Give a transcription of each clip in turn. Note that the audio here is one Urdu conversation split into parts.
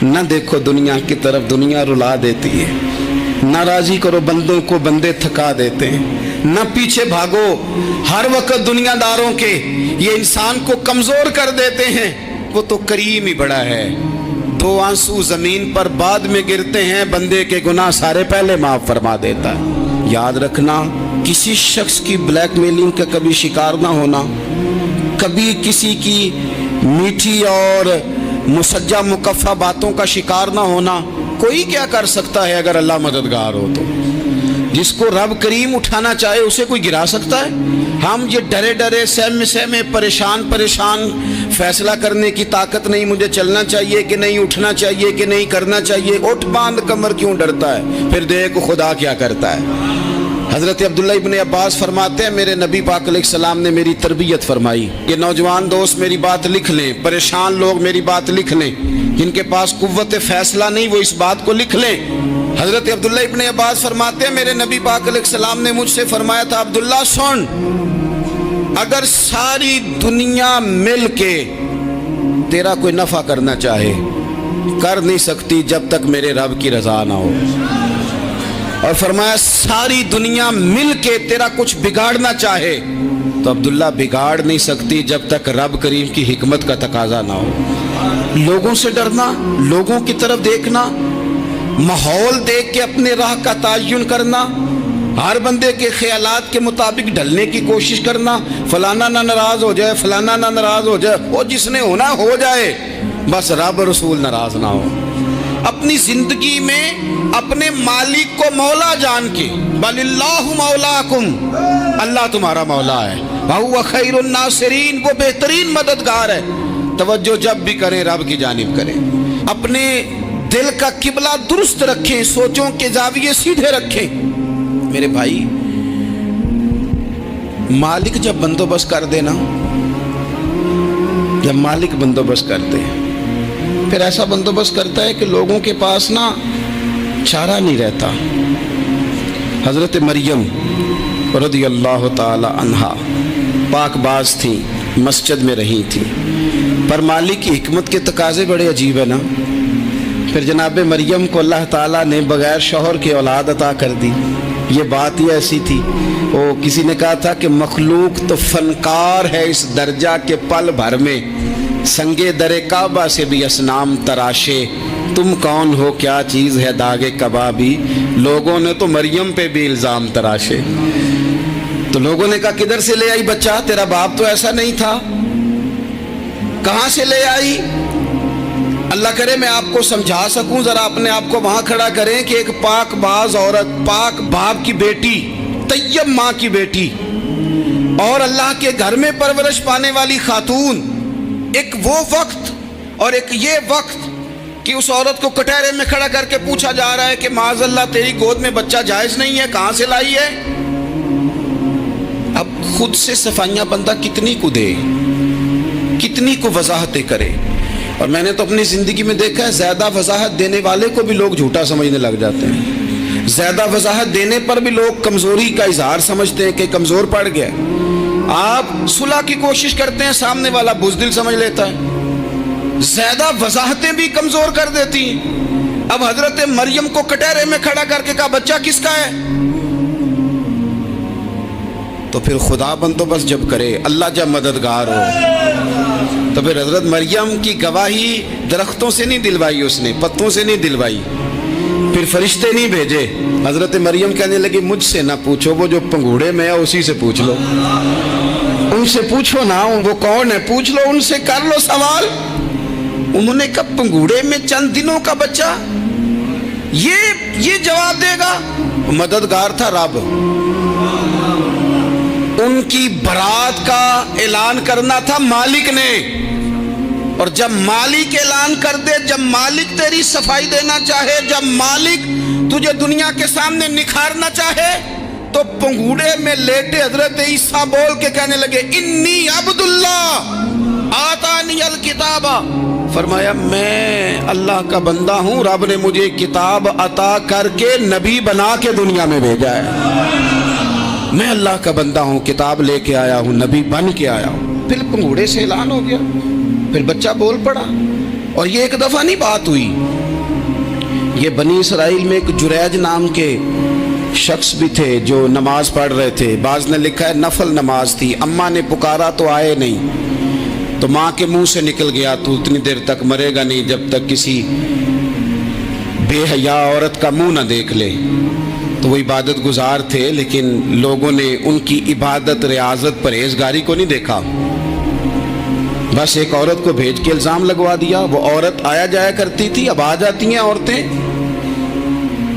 نہ دیکھو دنیا کی طرف، دنیا رلا دیتی ہے، نہ راضی کرو بندوں کو، بندے تھکا دیتے ہیں، نہ پیچھے بھاگو ہر وقت دنیا داروں کے، یہ انسان کو کمزور کر دیتے ہیں۔ وہ تو کریم ہی بڑا ہے، 2 آنسو زمین پر بعد میں گرتے ہیں، بندے کے گناہ سارے پہلے معاف فرما دیتا ہے۔ یاد رکھنا، کسی شخص کی بلیک میلنگ کا کبھی شکار نہ ہونا، کبھی کسی کی میٹھی اور مسجع مکفہ باتوں کا شکار نہ ہونا۔ کوئی کیا کر سکتا ہے اگر اللہ مددگار ہو تو؟ جس کو رب کریم اٹھانا چاہے اسے کوئی گرا سکتا ہے؟ ہم یہ ڈرے ڈرے سہمے سہمے پریشان فیصلہ کرنے کی طاقت نہیں، مجھے چلنا چاہیے کہ نہیں، اٹھنا چاہیے کہ نہیں، کرنا چاہیے، اٹھ باندھ کمر کیوں ڈرتا ہے؟ پھر دیکھ خدا کیا کرتا ہے۔ حضرت عبداللہ ابن عباس فرماتے ہیں میرے نبی پاک علیہ السلام نے میری تربیت فرمائی کہ نوجوان دوست میری بات لکھ لیں، پریشان لوگ میری بات لکھ لیں، جن کے پاس قوت فیصلہ نہیں وہ اس بات کو لکھ لیں۔ حضرت عبداللہ ابن عباس فرماتے ہیں میرے نبی پاک علیہ السلام نے مجھ سے فرمایا تھا، عبداللہ سن، اگر ساری دنیا مل کے تیرا کوئی نفع کرنا چاہے، کر نہیں سکتی جب تک میرے رب کی رضا نہ ہو۔ اور فرمایا ساری دنیا مل کے تیرا کچھ بگاڑنا چاہے تو عبداللہ بگاڑ نہیں سکتی جب تک رب کریم کی حکمت کا تقاضا نہ ہو۔ لوگوں سے ڈرنا، لوگوں کی طرف دیکھنا، ماحول دیکھ کے اپنے راہ کا تعین کرنا، ہر بندے کے خیالات کے مطابق ڈھلنے کی کوشش کرنا، فلانا نہ ناراض ہو جائے، فلانا نہ ناراض ہو جائے، وہ جس نے ہونا ہو جائے، بس رب رسول ناراض نہ ہو۔ اپنی زندگی میں اپنے مالک کو مولا جان کے، بل اللہ مولاکم، اللہ تمہارا مولا ہے، وہو خیر الناصرین، وہ بہترین مددگار ہے۔ توجہ جب بھی کریں رب کی جانب کریں، اپنے دل کا قبلہ درست رکھیں، سوچوں کے زاویے سیدھے رکھیں۔ میرے بھائی، مالک جب بندوبست کر دے نا، جب مالک بندوبست کر دے پھر ایسا بندوبست کرتا ہے کہ لوگوں کے پاس نا چارہ نہیں رہتا۔ حضرت مریم رضی اللہ تعالی عنہا پاک باز تھیں، مسجد میں رہی تھیں، پر مالک کی حکمت کے تقاضے بڑے عجیب ہے نا۔ پھر جناب مریم کو اللہ تعالیٰ نے بغیر شوہر کے اولاد عطا کر دی۔ یہ بات ہی ایسی تھی، وہ کسی نے کہا تھا کہ مخلوق تو فنکار ہے اس درجہ کے پل بھر میں سنگے در کعبہ سے بھی اصنام تراشے، تم کون ہو کیا چیز ہے داغ کبابی، لوگوں نے تو مریم پہ بھی الزام تراشے۔ تو لوگوں نے کہا کدھر سے لے آئی بچہ، تیرا باپ تو ایسا نہیں تھا، کہاں سے لے آئی؟ اللہ کرے میں آپ کو سمجھا سکوں، ذرا اپنے آپ کو وہاں کھڑا کریں کہ ایک پاک باز عورت، پاک باپ کی بیٹی، طیب ماں کی بیٹی، اور اللہ کے گھر میں پرورش پانے والی خاتون، ایک وہ وقت اور ایک یہ وقت کہ اس عورت کو کٹہرے میں کھڑا کر کے پوچھا جا رہا ہے کہ معاذ اللہ تیری گود میں بچہ جائز نہیں ہے، کہاں سے لائی ہے؟ اب خود سے صفائیاں بندہ کتنی کو دے، کتنی کو وضاحتیں کرے۔ اور میں نے تو اپنی زندگی میں دیکھا ہے زیادہ وضاحت دینے والے کو بھی لوگ جھوٹا سمجھنے لگ جاتے ہیں، زیادہ وضاحت دینے پر بھی لوگ کمزوری کا اظہار سمجھتے ہیں کہ کمزور پڑ گیا۔ آپ صلح کی کوشش کرتے ہیں، سامنے والا بزدل سمجھ لیتا ہے، زیادہ وضاحتیں بھی کمزور کر دیتی ہیں۔ اب حضرت مریم کو کٹہرے میں کھڑا کر کے کہا بچہ کس کا ہے؟ تو پھر خدا بندوبست جب کرے، اللہ جب مددگار ہو، تو پھر حضرت مریم کی گواہی درختوں سے نہیں دلوائی، اس نے پتوں سے نہیں دلوائی، پھر فرشتے نہیں بھیجے۔ حضرت مریم کہنے لگی مجھ سے نہ پوچھو، وہ جو پنگوڑے میں ہے اسی سے پوچھ لو، ان سے پوچھو نا، وہ کون ہے پوچھ لو، ان سے کر لو سوال۔ انہوں نے کہا پنگوڑے میں چند دنوں کا بچہ، یہ جواب دے گا؟ مددگار تھا رب، ان کی برات کا اعلان کرنا تھا مالک نے، اور جب مالک اعلان کر دے، جب مالک تیری صفائی دینا چاہے، جب مالک تجھے دنیا کے سامنے نکھارنا چاہے، تو پنگوڑے میں لیٹے حضرت عیسیٰ بول کے کہنے لگے انی عبداللہ آتانی الکتاب، فرمایا میں اللہ کا بندہ ہوں، رب نے مجھے کتاب عطا کر کے نبی بنا کے دنیا میں بھیجا ہے، میں اللہ کا بندہ ہوں، کتاب لے کے آیا ہوں، نبی بن کے آیا ہوں۔ پھر پنگوڑے سے اعلان ہو گیا، پھر بچہ بول پڑا۔ اور یہ ایک دفعہ نہیں بات ہوئی، یہ بنی اسرائیل میں ایک جریج نام کے شخص بھی تھے جو نماز پڑھ رہے تھے، بعض نے لکھا ہے نفل نماز تھی، اماں نے پکارا تو آئے نہیں، تو ماں کے منہ سے نکل گیا تو اتنی دیر تک مرے گا نہیں جب تک کسی بے حیا عورت کا منہ نہ دیکھ لے۔ تو وہ عبادت گزار تھے، لیکن لوگوں نے ان کی عبادت، ریاضت، پرہیزگاری کو نہیں دیکھا، بس ایک عورت کو بھیج کے الزام لگوا دیا۔ وہ عورت آیا جایا کرتی تھی، اب آ جاتی ہیں عورتیں،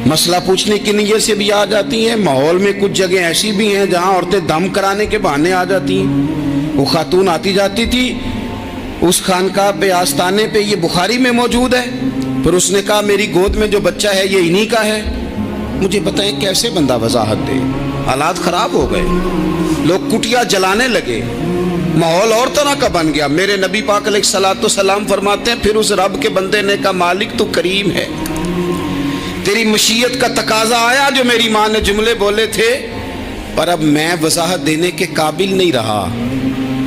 مسئلہ پوچھنے کی نیت سے بھی آ جاتی ہیں۔ ماحول میں کچھ جگہ ایسی بھی ہیں جہاں عورتیں دم کرانے کے بہانے آ جاتی ہیں۔ وہ خاتون آتی جاتی تھی اس خانقاہ پہ، آستانے پہ، یہ بخاری میں موجود ہے، پھر اس نے کہا میری گود میں جو بچہ ہے یہ انہی کا ہے۔ مجھے بتائیں کیسے بندہ وضاحت دے؟ حالات خراب ہو گئے، لوگ کٹیا جلانے لگے، ماحول اور طرح کا بن گیا۔ میرے نبی پاک علیہ الصلوۃ والسلام فرماتے ہیں پھر اس رب کے بندے نے کہا مالک تو کریم ہے، تیری مشیت کا تقاضا آیا جو میری ماں نے جملے بولے تھے، پر اب میں وضاحت دینے کے قابل نہیں رہا،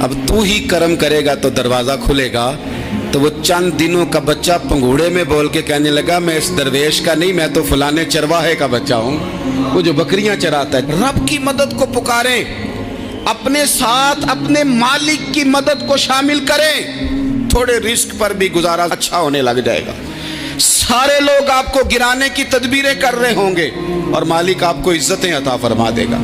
اب تو ہی کرم کرے گا تو دروازہ کھلے گا۔ تو وہ چند دنوں کا بچہ پنگوڑے میں بول کے کہنے لگا میں اس درویش کا نہیں، میں تو فلانے چرواہے کا بچہ ہوں، وہ جو بکریاں چراتا ہے۔ رب کی مدد کو پکاریں، اپنے ساتھ اپنے مالک کی مدد کو شامل کریں، تھوڑے رزق پر بھی گزارا اچھا ہونے لگ جائے گا۔ سارے لوگ آپ کو گرانے کی تدبیریں کر رہے ہوں گے اور مالک آپ کو عزتیں عطا فرما دے گا،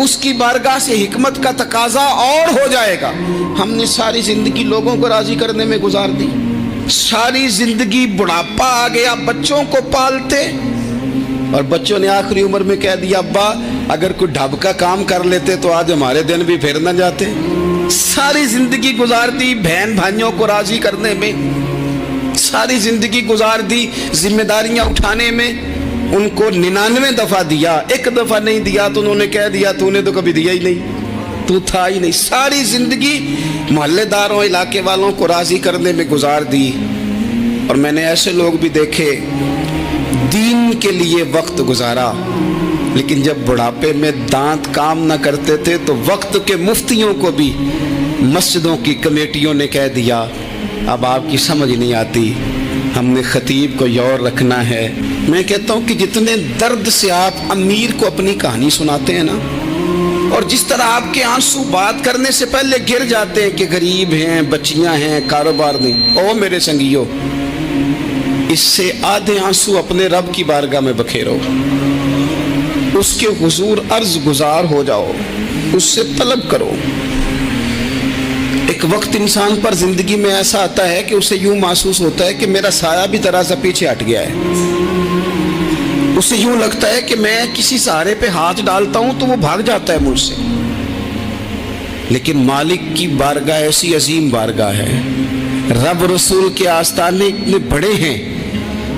اس کی بارگاہ سے حکمت کا تقاضا اور ہو جائے گا۔ ہم نے ساری زندگی لوگوں کو راضی کرنے میں گزار دی، ساری زندگی بڑھاپا آ گیا بچوں کو پالتے، اور بچوں نے آخری عمر میں کہہ دیا ابا اگر کوئی ڈھب کا کام کر لیتے تو آج ہمارے دن بھی پھر نہ جاتے۔ ساری زندگی گزار دی بہن بھائیوں کو راضی کرنے میں، ساری زندگی گزار دی ذمہ داریاں اٹھانے میں، ان کو 99 دفعہ دیا، ایک دفعہ نہیں دیا تو انہوں نے کہہ دیا تو نے تو کبھی دیا ہی نہیں، تو تھا ہی نہیں۔ ساری زندگی محلے داروں، علاقے والوں کو راضی کرنے میں گزار دی۔ اور میں نے ایسے لوگ بھی دیکھے دین کے لیے وقت گزارا، لیکن جب بڑھاپے میں دانت کام نہ کرتے تھے تو وقت کے مفتیوں کو بھی مسجدوں کی کمیٹیوں نے کہہ دیا اب آپ کی سمجھ نہیں آتی، ہم نے خطیب کو یور رکھنا ہے۔ میں کہتا ہوں کہ جتنے درد سے آپ امیر کو اپنی کہانی سناتے ہیں نا، اور جس طرح آپ کے آنسو بات کرنے سے پہلے گر جاتے ہیں کہ غریب ہیں، بچیاں ہیں، کاروبار نہیں، او میرے سنگیو، اس سے آدھے آنسو اپنے رب کی بارگاہ میں بکھیرو، اس کے حضور عرض گزار ہو جاؤ، اس سے طلب کرو۔ ایک وقت انسان پر زندگی میں ایسا آتا ہے کہ اسے یوں محسوس ہوتا ہے کہ میرا سایہ بھی ذرا سا پیچھے ہٹ گیا ہے، اسے یوں لگتا ہے کہ میں کسی سہارے پہ ہاتھ ڈالتا ہوں تو وہ بھاگ جاتا ہے مجھ سے، لیکن مالک کی بارگاہ ایسی عظیم بارگاہ ہے، رب رسول کے آستانے اتنے بڑے ہیں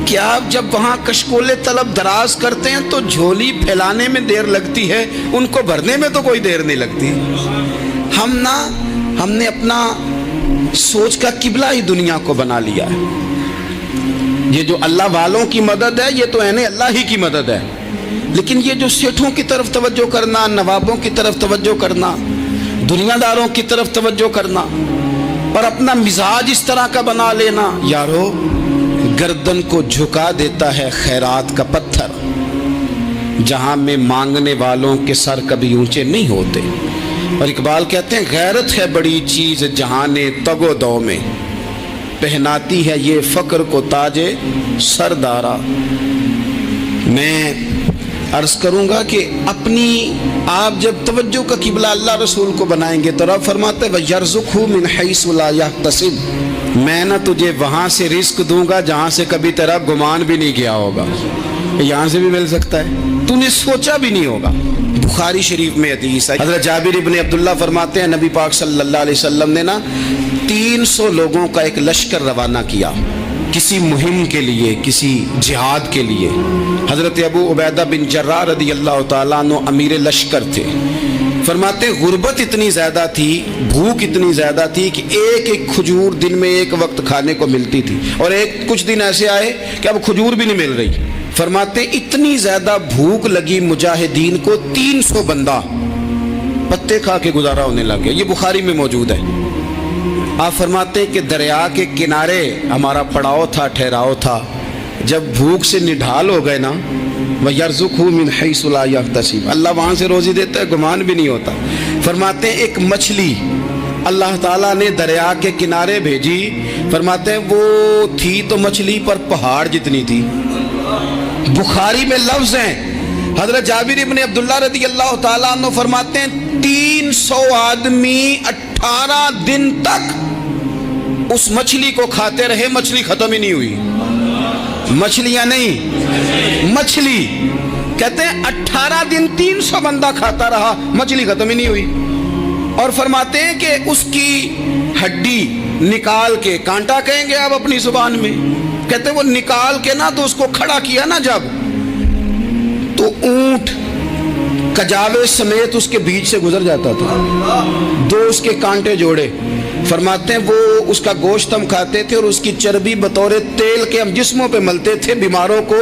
کہ آپ جب وہاں کشکول طلب دراز کرتے ہیں تو جھولی پھیلانے میں دیر لگتی ہے، ان کو بھرنے میں تو کوئی دیر نہیں لگتی۔ ہم نے اپنا سوچ کا قبلہ ہی دنیا کو بنا لیا ہے۔ یہ جو اللہ والوں کی مدد ہے یہ تو عین اللہ ہی کی مدد ہے، لیکن یہ جو سیٹھوں کی طرف توجہ کرنا، نوابوں کی طرف توجہ کرنا، دنیا داروں کی طرف توجہ کرنا اور اپنا مزاج اس طرح کا بنا لینا، یارو گردن کو جھکا دیتا ہے خیرات کا پتھر، جہاں میں مانگنے والوں کے سر کبھی اونچے نہیں ہوتے۔ اور اقبال کہتے ہیں غیرت ہے بڑی چیز جہانے تگ و دو میں، پہناتی ہے یہ فقر کو تاج سردارا۔ میں عرض کروں گا کہ اپنی آپ جب توجہ کا قبلہ اللہ رسول کو بنائیں گے تو رب فرماتا ہے وَيَرْزُقْهُ مِنْ حَيْثُ لَا يَحْتَسِبُ، میں نہ تجھے وہاں سے رزق دوں گا جہاں سے کبھی تیرا گمان بھی نہیں کیا ہوگا، یہاں سے بھی مل سکتا ہے، تو نے سوچا بھی نہیں ہوگا۔ بخاری شریف میں حدیث ہے، حضرت جابر ابن عبداللہ فرماتے ہیں نبی پاک صلی اللہ علیہ وسلم نے 300 لوگوں کا ایک لشکر روانہ کیا کسی مہم کے لیے، کسی جہاد کے لیے۔ حضرت ابو عبیدہ بن جراح رضی اللہ تعالیٰ عنہ امیر لشکر تھے۔ فرماتے ہیں غربت اتنی زیادہ تھی، بھوک اتنی زیادہ تھی کہ ایک ایک کھجور دن میں ایک وقت کھانے کو ملتی تھی، اور کچھ دن ایسے آئے کہ اب کھجور بھی نہیں مل رہی۔ فرماتے اتنی زیادہ بھوک لگی مجاہدین کو 300 بندہ پتے کھا کے گزارا ہونے لگ گیا۔ یہ بخاری میں موجود ہے۔ آپ فرماتے ہیں کہ دریا کے کنارے ہمارا پڑاؤ تھا، ٹھہراؤ تھا، جب بھوک سے نڈھال ہو گئے نا، وَيَرْزُقْهُ مِنْ حَيْثُ لَا يَحْتَسِبُ، اللہ وہاں سے روزی دیتا ہے، گمان بھی نہیں ہوتا۔ فرماتے ہیں ایک مچھلی اللہ تعالیٰ نے دریا کے کنارے بھیجی، فرماتے ہیں وہ تھی تو مچھلی پر پہاڑ جتنی تھی۔ بخاری میں لفظ ہیں، حضرت جابر ابن عبداللہ رضی اللہ تعالیٰ عنہ فرماتے ہیں 300 آدمی 18 دن تک اس مچھلی کو کھاتے رہے، مچھلی ختم ہی نہیں ہوئی۔ مچھلیاں نہیں، مچھلی کہتے ہیں 18 دن 300 بندہ کھاتا رہا، مچھلی ختم ہی نہیں ہوئی۔ اور فرماتے ہیں کہ اس کی ہڈی نکال کے، کانٹا کہیں گے آپ اپنی زبان میں، کہتے ہیں وہ نکال کے نا تو اس کو کھڑا کیا نا جب، تو اونٹ کجاوے سمیت اس کے بیچ سے گزر جاتا تھا، دو اس کے کانٹے جوڑے۔ فرماتے ہیں وہ اس کا گوشت ہم کھاتے تھے اور اس کی چربی بطور تیل کے ہم جسموں پہ ملتے تھے، بیماروں کو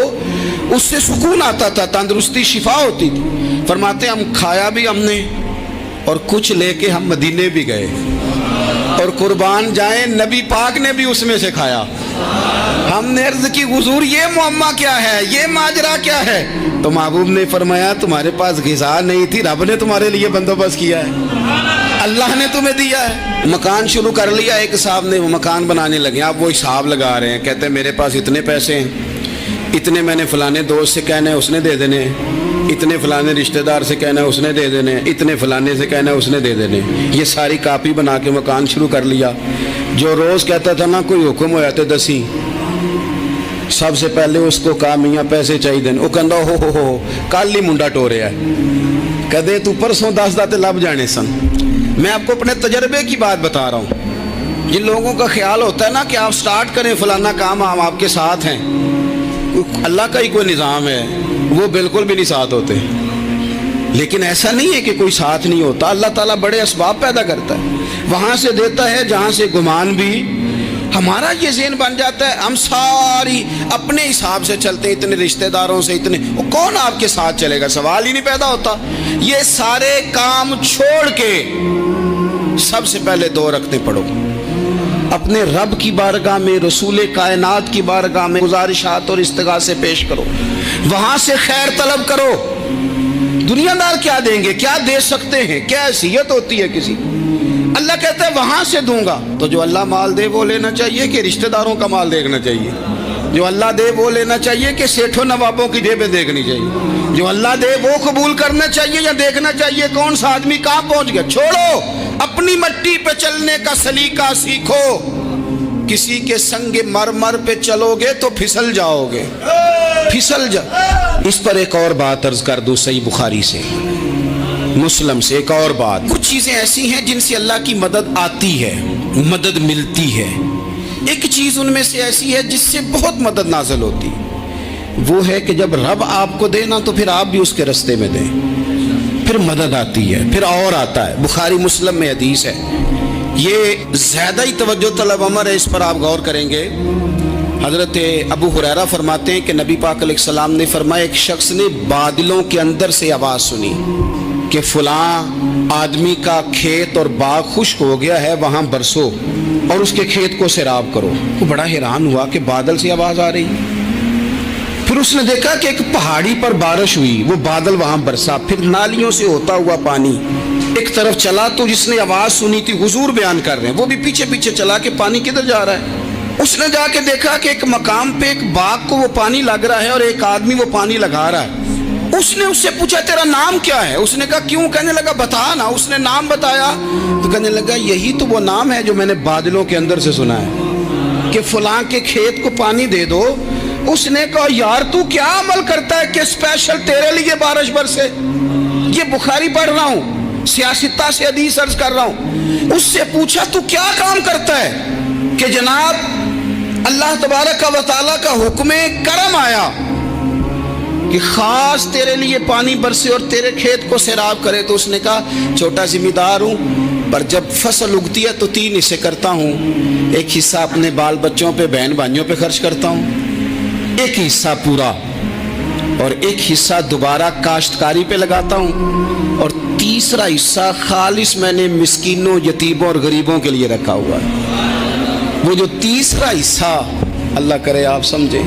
اس سے سکون آتا تھا، تندرستی شفا ہوتی تھی۔ فرماتے ہیں ہم کھایا بھی ہم نے اور کچھ لے کے ہم مدینے بھی گئے، اور قربان جائیں نبی پاک نے بھی اس میں سے کھایا۔ ہم نے عرض کی حضور یہ معمہ کیا ہے، یہ ماجرا کیا ہے؟ تو محبوب نے فرمایا تمہارے پاس غذا نہیں تھی، رب نے تمہارے لیے بندوبست کیا ہے، اللہ نے تمہیں دیا ہے۔ مکان شروع کر لیا، ایک صاحب نے وہ مکان بنانے لگے، آپ وہ حساب لگا رہے ہیں، کہتے ہیں میرے پاس اتنے پیسے ہیں، اتنے میں نے فلانے دوست سے کہنا ہے اس نے دے دینے، اتنے فلانے رشتہ دار سے کہنا ہے اس نے دے دینے، اتنے فلانے سے کہنا ہے اس نے دے دینے۔ یہ ساری کاپی بنا کے مکان شروع کر لیا۔ جو روز کہتا تھا نا کوئی حکم ہو جاتے دسی، سب سے پہلے اس کو کہا میاں پیسے چاہیے دین، وہ کہندا ہو کل ہی منڈا ٹوریا ہے، کہدے تو پرسوں 10 داتے لب جانے سن۔ میں آپ کو اپنے تجربے کی بات بتا رہا ہوں۔ جن لوگوں کا خیال ہوتا ہے نا کہ آپ سٹارٹ کریں فلانا کام، ہم آپ کے ساتھ ہیں، اللہ کا ہی کوئی نظام ہے، وہ بالکل بھی نہیں ساتھ ہوتے۔ لیکن ایسا نہیں ہے کہ کوئی ساتھ نہیں ہوتا، اللہ تعالیٰ بڑے اسباب پیدا کرتا ہے، وہاں سے دیتا ہے جہاں سے گمان بھی۔ ہمارا یہ ذہن بن جاتا ہے ہم ساری اپنے حساب سے چلتے ہیں، اتنے رشتہ داروں سے، اتنے، وہ کون آپ کے ساتھ چلے گا؟ سوال ہی نہیں پیدا ہوتا۔ یہ سارے کام چھوڑ کے سب سے پہلے 2 رکعتیں پڑھو، اپنے رب کی بارگاہ میں، رسول کائنات کی بارگاہ میں گزارشات اور استغاثے پیش کرو، وہاں سے خیر طلب کرو۔ دنیا دار کیا دیں گے، کیا دے سکتے ہیں، کیا حیثیت ہوتی ہے کسی؟ اللہ کہتا ہے وہاں سے دوں گا۔ تو جو اللہ مال دے وہ لینا چاہیے کہ رشتہ داروں کا مال دیکھنا چاہیے؟ جو اللہ دے وہ لینا چاہیے کہ سیٹھوں نوابوں کی جیبیں دیکھنی چاہیے؟ جو اللہ دے وہ قبول کرنا چاہیے یا دیکھنا چاہیے کون سا آدمی کہاں پہنچ گیا؟ چھوڑو، اپنی مٹی پہ چلنے کا سلیقہ سیکھو۔ کسی کے سنگ مرمر پہ چلو گے تو پھسل جاؤ گے، پھسل جاؤ۔ اس پر ایک اور بات عرض کر دوں، صحیح بخاری سے، مسلم سے ایک اور بات۔ کچھ چیزیں ایسی ہیں جن سے اللہ کی مدد آتی ہے، مدد ملتی ہے۔ ایک چیز ان میں سے ایسی ہے جس سے بہت مدد نازل ہوتی، وہ ہے کہ جب رب آپ کو دے نا تو پھر آپ بھی اس کے رستے میں دیں، پھر مدد آتی ہے، پھر اور آتا ہے۔ بخاری مسلم میں حدیث ہے، یہ زیادہ ہی توجہ طلب امر ہے، اس پر آپ غور کریں گے۔ حضرت ابو ہریرہ فرماتے ہیں کہ نبی پاک علیہ السلام نے فرمایا ایک شخص نے بادلوں کے اندر سے آواز سنی کہ فلاں آدمی کا کھیت اور باغ خشک ہو گیا ہے، وہاں برسو اور اس کے کھیت کو سیراب کرو۔ وہ بڑا حیران ہوا کہ بادل سے آواز آ رہی۔ پھر اس نے دیکھا کہ ایک پہاڑی پر بارش ہوئی، وہ بادل وہاں برسا، پھر نالیوں سے ہوتا ہوا پانی ایک طرف چلا۔ تو جس نے آواز سنی تھی، حضور بیان کر رہے ہیں، وہ بھی پیچھے پیچھے چلا کہ پانی کدھر جا رہا ہے۔ اس نے جا کے دیکھا کہ ایک مقام پہ ایک باغ کو وہ پانی لگ رہا ہے اور ایک آدمی وہ پانی لگا رہا ہے۔ اس نے اس سے پوچھا تیرا نام کیا ہے؟ اس نے کہا کیوں؟ کہنے لگا بتا نا۔ اس نے نام بتایا تو کہنے لگا یہی تو وہ نام ہے جو میں نے بادلوں کے اندر سے سنا ہے کہ فلاں کے کھیت کو پانی دے دو۔ اس نے کہا یار تو کیا عمل کرتا ہے کہ اسپیشل تیرے لیے بارش برسے؟ یہ بخاری پڑھ رہا ہوں، سیاستہ سے حدیث عرض کر رہا ہوں۔ اس سے پوچھا تو کیا کام کرتا ہے کہ جناب اللہ تبارک و تعالیٰ کا حکم کرم آیا کہ خاص تیرے لیے پانی برسے اور تیرے کھیت کو سیراب کرے؟ تو اس نے کہا چھوٹا ذمہ دار ہوں، پر جب فصل اگتی ہے تو 3 حصے کرتا ہوں، ایک حصہ اپنے بال بچوں پہ، بہن بھائیوں پہ خرچ کرتا ہوں، ایک حصہ پورا اور ایک حصہ دوبارہ کاشتکاری پہ لگاتا ہوں اور تیسرا حصہ خالص میں نے مسکینوں یتیموں اور غریبوں کے لیے رکھا ہوا ہے۔ وہ جو تیسرا حصہ اللہ کرے آپ سمجھیں،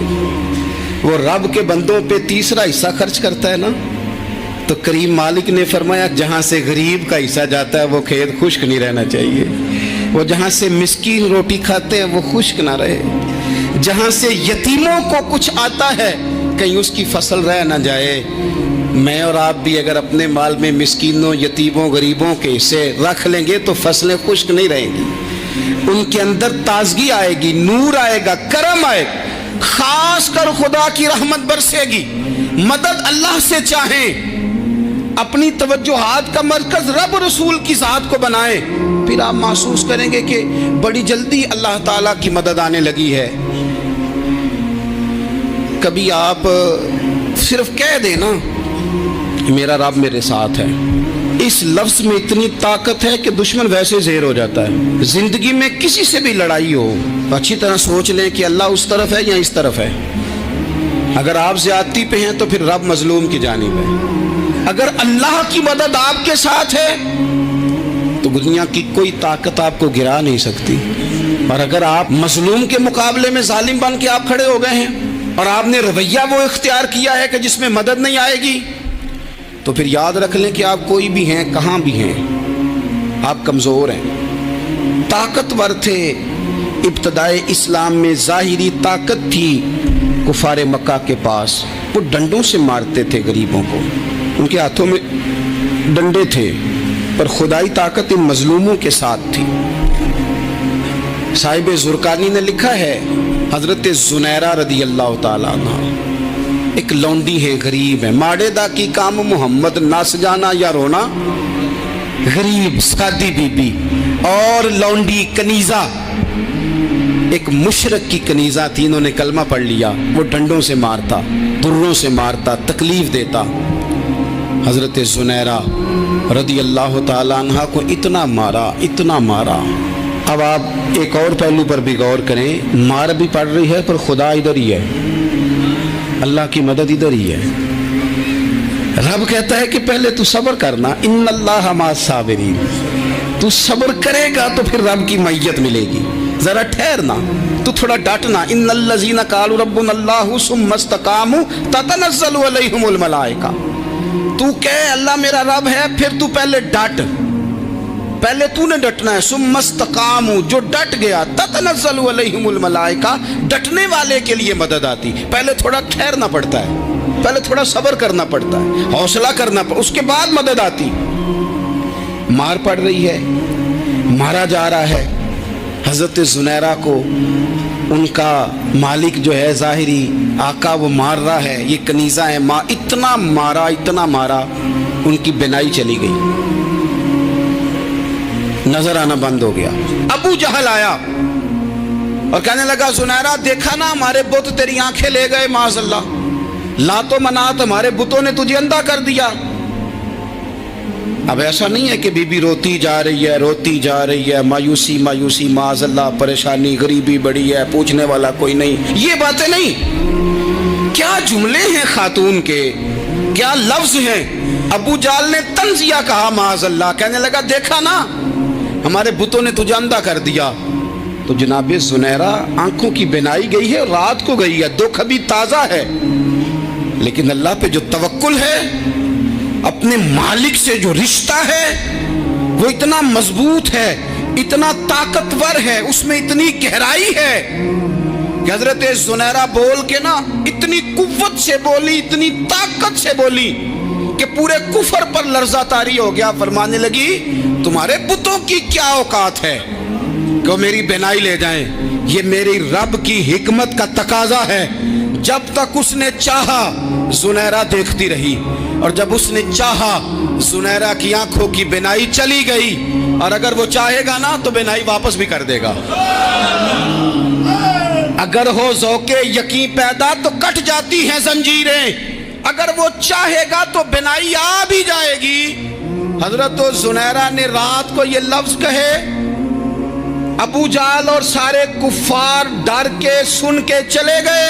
وہ رب کے بندوں پہ تیسرا حصہ خرچ کرتا ہے نا، تو کریم مالک نے فرمایا جہاں سے غریب کا حصہ جاتا ہے وہ کھیت خشک نہیں رہنا چاہیے، وہ جہاں سے مسکین روٹی کھاتے ہیں وہ خشک نہ رہے، جہاں سے یتیموں کو کچھ آتا ہے کہیں اس کی فصل رہ نہ جائے۔ میں اور آپ بھی اگر اپنے مال میں مسکینوں یتیموں غریبوں کے حصے رکھ لیں گے تو فصلیں خشک نہیں رہیں گی، ان کے اندر تازگی آئے گی، نور آئے گا، کرم آئے گا، خاص کر خدا کی رحمت برسے گی۔ مدد اللہ سے چاہیں، اپنی توجہات کا مرکز رب رسول کی ذات کو بنائیں، پھر آپ محسوس کریں گے کہ بڑی جلدی اللہ تعالیٰ کی مدد آنے لگی ہے۔ کبھی آپ صرف کہہ دیں نا میرا رب میرے ساتھ ہے، اس لفظ میں اتنی طاقت ہے کہ دشمن ویسے زہر ہو جاتا ہے۔ زندگی میں کسی سے بھی لڑائی ہو اچھی طرح سوچ لیں کہ اللہ اس طرف ہے یا اس طرف ہے۔ اگر آپ زیادتی پہ ہیں تو پھر رب مظلوم کی جانب ہے۔ اگر اللہ کی مدد آپ کے ساتھ ہے تو دنیا کی کوئی طاقت آپ کو گرا نہیں سکتی، اور اگر آپ مظلوم کے مقابلے میں ظالم بن کے آپ کھڑے ہو گئے ہیں اور آپ نے رویہ وہ اختیار کیا ہے کہ جس میں مدد نہیں آئے گی، تو پھر یاد رکھ لیں کہ آپ کوئی بھی ہیں، کہاں بھی ہیں، آپ کمزور ہیں۔ طاقتور تھے ابتدائے اسلام میں، ظاہری طاقت تھی کفار مکہ کے پاس، وہ ڈنڈوں سے مارتے تھے غریبوں کو، ان کے ہاتھوں میں ڈنڈے تھے، پر خدائی طاقت ان مظلوموں کے ساتھ تھی۔ صاحب زرقانی نے لکھا ہے حضرت زنیرہ رضی اللہ تعالیٰ عنہ ایک لونڈی ہے، غریب ہے، ماڑے دا کی کام محمد نس جانا یا رونا، غریب سادی بی بی اور لونڈی کنیزہ، ایک مشرک کی کنیزہ تھی، انہوں نے کلمہ پڑھ لیا، وہ ڈنڈوں سے مارتا، دروں سے مارتا، تکلیف دیتا۔ حضرت زنیرہ رضی اللہ تعالیٰ عنہ کو اتنا مارا، اتنا مارا۔ اب آپ ایک اور پہلو پر بھی غور کریں، مار بھی پڑ رہی ہے پر خدا ادھر ہی ہے، اللہ کی مدد ادھر ہی ہے۔ رب کہتا ہے کہ پہلے تو صبر کرنا، ان اللہ مع الصابرین، تو صبر کرے گا تو پھر رب کی معیت ملے گی، ذرا ٹھہرنا، تو تھوڑا ڈٹنا۔ ان الذین قالوا ربنا اللہ ثم استقاموا تتنزل علیہم الملائکہ، تو کہے اللہ میرا رب ہے، پھر تو پہلے ڈٹ، پہلے تو نے ڈٹنا ہے۔ ثم استقاموا، جو ڈٹ گیا، تتنزل علیہم الملائکہ، ڈٹنے والے کے لیے مدد آتی، پہلے تھوڑا ٹھہرنا پڑتا ہے، پہلے تھوڑا صبر کرنا پڑتا ہے، حوصلہ کرنا پڑتا ہے، اس کے بعد مدد آتی۔ مار پڑ رہی ہے، مارا جا رہا ہے، حضرت زنیرہ کو ان کا مالک جو ہے ظاہری آقا وہ مار رہا ہے، یہ کنیزہ ہے، ماں اتنا مارا، اتنا مارا، ان کی بینائی چلی گئی، نظر آنا بند ہو گیا۔ ابو جہل آیا اور کہنے لگا زنیرہ دیکھا نا ہمارے بت تیری آنکھیں لے گئے، معاذ اللہ، لات و منات ہمارے بتوں نے تجھے اندھا کر دیا۔ اب ایسا نہیں ہے کہ بی بی روتی جا رہی ہے، روتی جا رہی ہے، مایوسی مایوسی، معاذ اللہ، پریشانی، غریبی بڑی ہے، پوچھنے والا کوئی نہیں، یہ باتیں نہیں۔ کیا جملے ہیں خاتون کے، کیا لفظ ہیں۔ ابو جہل نے تنزیہ کہا، معاذ اللہ، کہنے لگا دیکھا نا ہمارے بتوں نے تجھے اندھا کر دیا۔ تو جناب زنیرہ آنکھوں کی بینائی گئی ہے، رات کو گئی ہے، دکھ ابھی تازہ ہے، لیکن اللہ پہ جو توکل ہے، اپنے مالک سے جو رشتہ ہے وہ اتنا مضبوط ہے، اتنا طاقتور ہے، اس میں اتنی گہرائی ہے کہ حضرت زنیرہ بول کے نا اتنی قوت سے بولی، اتنی طاقت سے بولی کہ پورے کفر پر لرزہ طاری ہو گیا۔ فرمانے لگی تمہارے بتوں کی کیا اوقات ہے کہ وہ میری بینائی لے جائیں، یہ میری رب کی حکمت کا تقاضا ہے۔ جب تک اس نے چاہا زنیرہ دیکھتی رہی، اور جب اس نے چاہا زنیرہ کی آنکھوں کی بینائی چلی گئی، اور اگر وہ چاہے گا نا تو بینائی واپس بھی کر دے گا۔ اگر ہو ذوق یقین پیدا تو کٹ جاتی ہیں زنجیریں، اگر وہ چاہے گا تو بینائی آ بھی جائے گی۔ حضرت زنیرہ نے رات کو یہ لفظ کہے، ابو جہل اور سارے کفار ڈر کے سن کے چلے گئے۔